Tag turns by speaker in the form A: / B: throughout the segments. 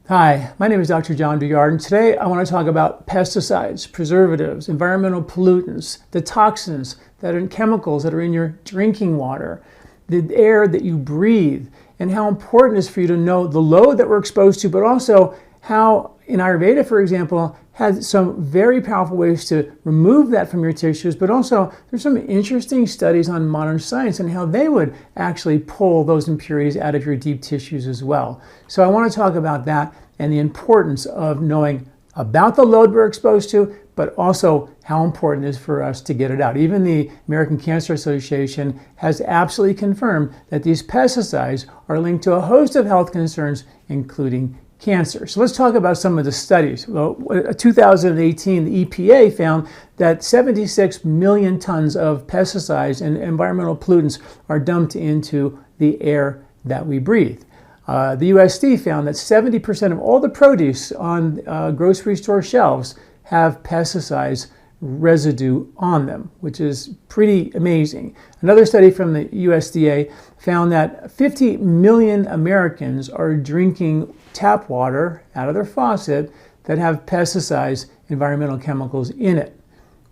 A: Hi, my name is Dr. John Douillard, and today I want to talk about pesticides, preservatives, environmental pollutants, the toxins that are in chemicals that are in your drinking water, the air that you breathe, and how important it is for you to know the load that we're exposed to, but also how in Ayurveda, for example, has some very powerful ways to remove that from your tissues, but also there's some interesting studies on modern science and how they would actually pull those impurities out of your deep tissues as well. So I want to talk about that and the importance of knowing about the load we're exposed to, but also how important it is for us to get it out. Even the American Cancer Association has absolutely confirmed that these pesticides are linked to a host of health concerns, including cancer. So let's talk about some of the studies. Well, 2018, the EPA found that 76 million tons of pesticides and environmental pollutants are dumped into the air that we breathe. The USD found that 70% of all the produce on grocery store shelves have pesticides residue on them, which is pretty amazing. Another study from the USDA found that 50 million Americans are drinking tap water out of their faucet that have pesticides, environmental chemicals in it,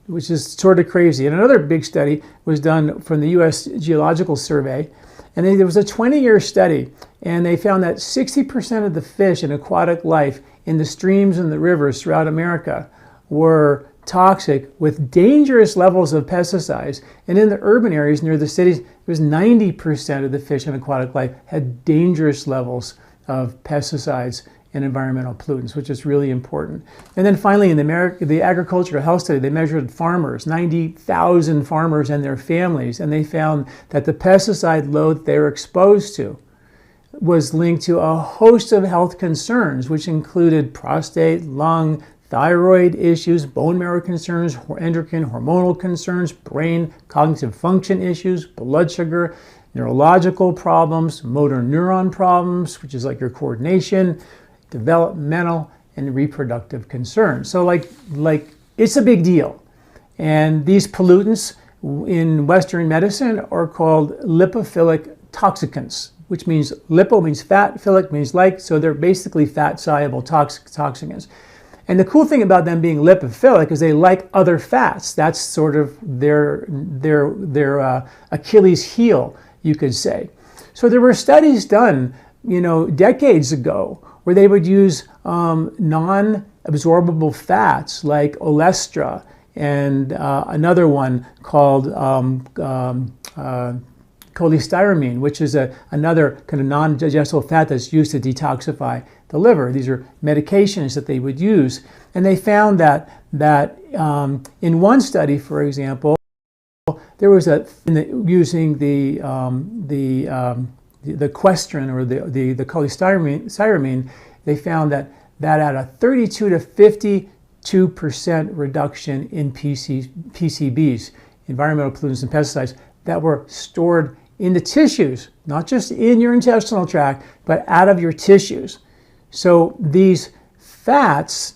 A: which is sort of crazy. And another big study was done from the US Geological Survey, and there was a 20-year study, and they found that 60% of the fish in aquatic life in the streams and the rivers throughout America were toxic with dangerous levels of pesticides. And in the urban areas near the cities, it was 90% of the fish in aquatic life had dangerous levels of pesticides and environmental pollutants, which is really important. And then finally, in the agricultural health study, they measured farmers, 90,000 farmers and their families, and they found that the pesticide load they were exposed to was linked to a host of health concerns, which included prostate, lung, thyroid issues, bone marrow concerns, endocrine hormonal concerns, brain cognitive function issues, blood sugar, neurological problems, motor neuron problems, which is like your coordination, developmental and reproductive concerns. So like it's a big deal. And these pollutants in Western medicine are called lipophilic toxicants, which means lipo means fat, philic means like, so they're basically fat-soluble toxicants. And the cool thing about them being lipophilic is they like other fats. That's sort of their Achilles heel, you could say. So there were studies done, decades ago where they would use non-absorbable fats like olestra and another one called cholestyramine, which is another kind of non-digestible fat that's used to detoxify the liver. These are medications that they would use. And they found that in one study, for example, there was using the questrin or the cholestyramine, they found that had a 32 to 52% reduction in PCBs, environmental pollutants and pesticides, that were stored in the tissues, not just in your intestinal tract, but out of your tissues. So these fats,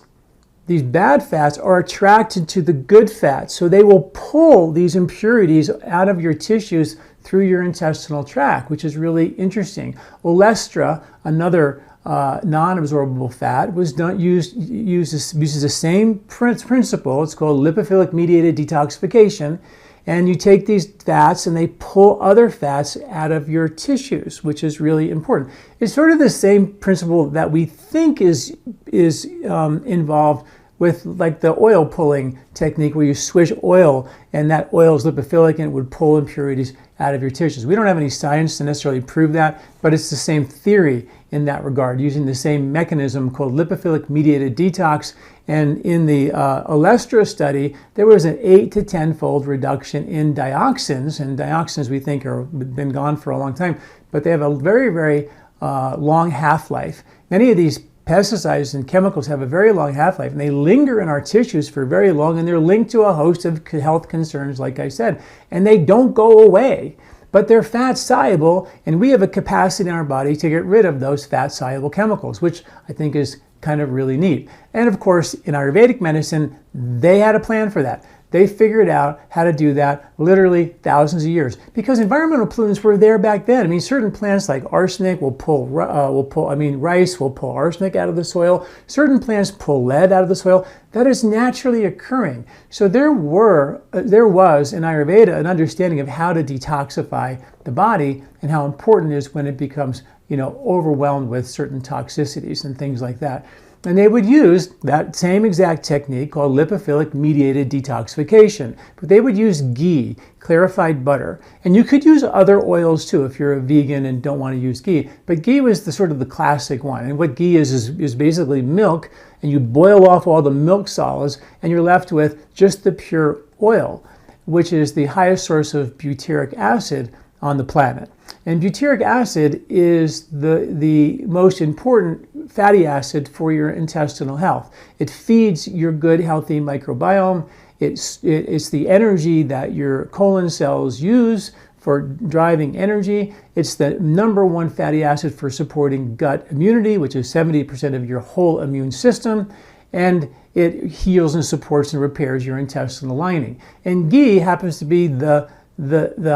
A: these bad fats, are attracted to the good fats. So they will pull these impurities out of your tissues through your intestinal tract, which is really interesting. Olestra, another non-absorbable fat, uses the same principle. It's called lipophilic mediated detoxification. And you take these fats and they pull other fats out of your tissues, which is really important. It's sort of the same principle that we think is involved with like the oil pulling technique where you swish oil and that oil is lipophilic and it would pull impurities out of your tissues. We don't have any science to necessarily prove that, but it's the same theory in that regard, using the same mechanism called lipophilic mediated detox. And in the olestra study, there was an 8 to 10-fold reduction in dioxins, and dioxins we think have been gone for a long time, but they have a very, very long half-life. Many of these pesticides and chemicals have a very long half-life, and they linger in our tissues for very long, and they're linked to a host of health concerns, like I said, and they don't go away. But they're fat-soluble, and we have a capacity in our body to get rid of those fat-soluble chemicals, which I think is kind of really neat. And of course, in Ayurvedic medicine, they had a plan for that. They figured out how to do that literally thousands of years because environmental pollutants were there back then. I mean, certain plants like arsenic rice will pull arsenic out of the soil. Certain plants pull lead out of the soil. That is naturally occurring. So there was in Ayurveda an understanding of how to detoxify the body and how important it is when it becomes, overwhelmed with certain toxicities and things like that. And they would use that same exact technique called lipophilic mediated detoxification. But they would use ghee, clarified butter. And you could use other oils too if you're a vegan and don't want to use ghee. But ghee was the classic one. And what ghee is basically milk, and you boil off all the milk solids and you're left with just the pure oil, which is the highest source of butyric acid on the planet. And butyric acid is the most important fatty acid for your intestinal health. It feeds your good, healthy microbiome. It's the energy that your colon cells use for driving energy. It's the number one fatty acid for supporting gut immunity, which is 70% of your whole immune system. And it heals and supports and repairs your intestinal lining. And ghee happens to be the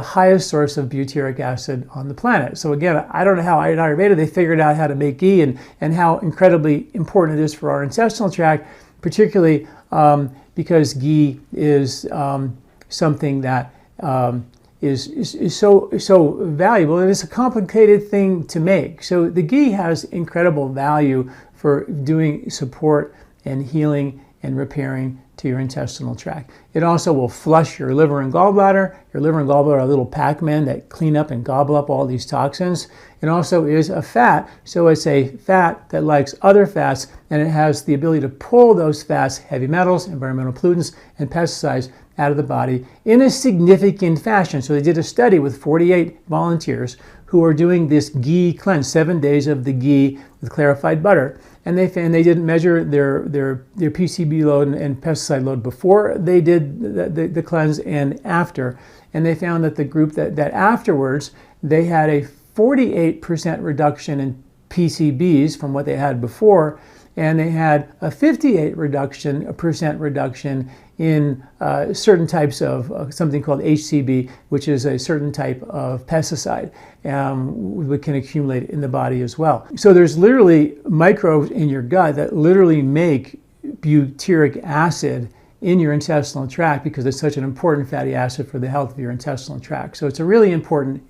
A: highest source of butyric acid on the planet. So again, I don't know how in Ayurveda they figured out how to make ghee and how incredibly important it is for our intestinal tract, particularly because ghee is something that is so valuable, and it's a complicated thing to make. So the ghee has incredible value for doing support and healing and repairing to your intestinal tract. It also will flush your liver and gallbladder. Your liver and gallbladder are little Pac-Men that clean up and gobble up all these toxins. It also is a fat, so it's a fat that likes other fats, and it has the ability to pull those fats, heavy metals, environmental pollutants, and pesticides out of the body in a significant fashion. So they did a study with 48 volunteers who are doing this ghee cleanse, 7 days of the ghee with clarified butter. And they didn't measure their PCB load and pesticide load before they did the cleanse and after. And they found that the group that afterwards, they had a 48% reduction in PCBs from what they had before, and they had a 58% reduction in certain types of something called HCB, which is a certain type of pesticide that can accumulate in the body as well. So there's literally microbes in your gut that literally make butyric acid in your intestinal tract because it's such an important fatty acid for the health of your intestinal tract. So it's a really important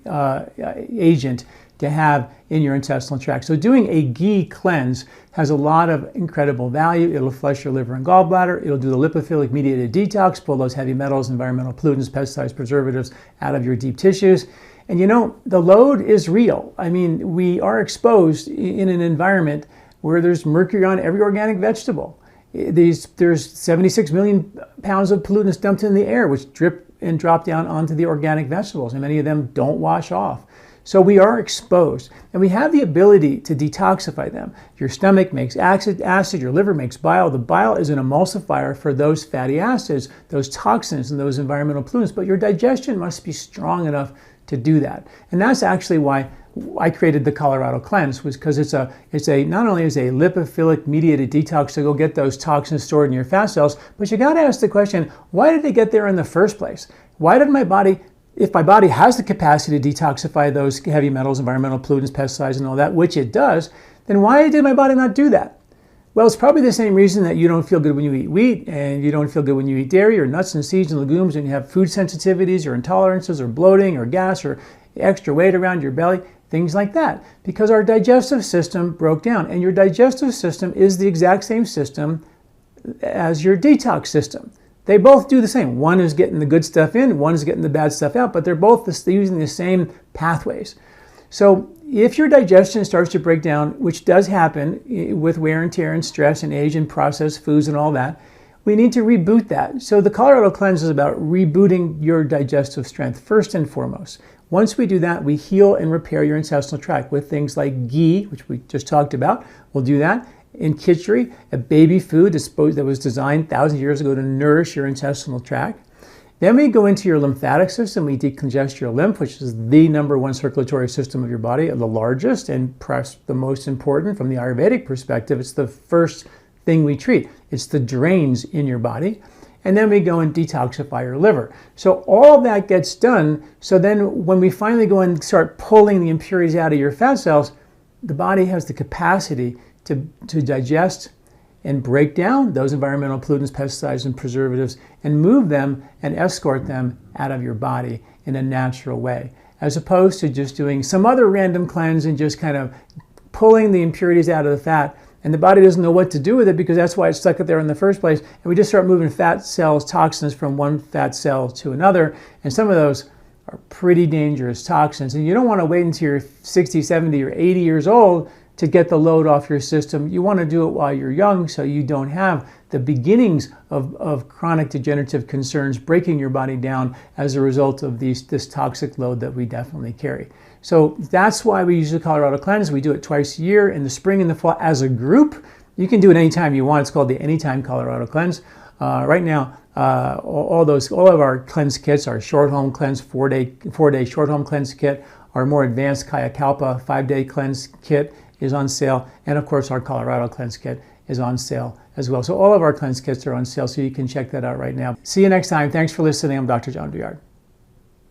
A: agent to have in your intestinal tract. So doing a ghee cleanse has a lot of incredible value. It'll flush your liver and gallbladder. It'll do the lipophilic mediated detox, pull those heavy metals, environmental pollutants, pesticides, preservatives out of your deep tissues. And the load is real. I mean, we are exposed in an environment where there's mercury on every organic vegetable. There's 76 million pounds of pollutants dumped in the air, which drip and drop down onto the organic vegetables, and many of them don't wash off. So we are exposed, and we have the ability to detoxify them. Your stomach makes acid, your liver makes bile. The bile is an emulsifier for those fatty acids, those toxins, and those environmental pollutants, but your digestion must be strong enough to do that. And that's actually why I created the Colorado Cleanse, was because it's not only is a lipophilic mediated detox to go get those toxins stored in your fat cells, but you got to ask the question, why did they get there in the first place? Why did my body, if my body has the capacity to detoxify those heavy metals, environmental pollutants, pesticides, and all that, which it does, then why did my body not do that? Well, it's probably the same reason that you don't feel good when you eat wheat, and you don't feel good when you eat dairy or nuts and seeds and legumes, and you have food sensitivities or intolerances or bloating or gas or extra weight around your belly, things like that, because our digestive system broke down. And your digestive system is the exact same system as your detox system. They both do the same. One is getting the good stuff in, one is getting the bad stuff out, but they're both using the same pathways. So if your digestion starts to break down, which does happen with wear and tear and stress and age and processed foods and all that, we need to reboot that. So the Colorado Cleanse is about rebooting your digestive strength first and foremost. Once we do that, we heal and repair your intestinal tract with things like ghee, which we just talked about. We'll do that. In khichdi, a baby food that was designed thousands of years ago to nourish your intestinal tract. Then we go into your lymphatic system. We decongest your lymph, which is the number one circulatory system of your body, the largest and perhaps the most important from the Ayurvedic perspective. It's the first thing we treat. It's the drains in your body. and then we go and detoxify your liver. So all of that gets done. So then when we finally go and start pulling the impurities out of your fat cells, the body has the capacity to digest and break down those environmental pollutants, pesticides, and preservatives, and move them and escort them out of your body in a natural way, as opposed to just doing some other random cleanse and just kind of pulling the impurities out of the fat. And the body doesn't know what to do with it because that's why it's stuck there in the first place. And we just start moving fat cells, toxins from one fat cell to another. And some of those are pretty dangerous toxins. And you don't want to wait until you're 60, 70, or 80 years old to get the load off your system. You want to do it while you're young so you don't have the beginnings of chronic degenerative concerns breaking your body down as a result of this toxic load that we definitely carry. So that's why we use the Colorado Cleanse. We do it twice a year, in the spring and the fall, as a group. You can do it anytime you want. It's called the Anytime Colorado Cleanse. Right now, all of our cleanse kits, our short home cleanse, 4-day short home cleanse kit, our more advanced Kaya Kalpa 5-day cleanse kit is on sale, and of course our Colorado Cleanse Kit is on sale as well. So all of our cleanse kits are on sale, so you can check that out right now. See you next time. Thanks for listening. I'm Dr. John Douillard.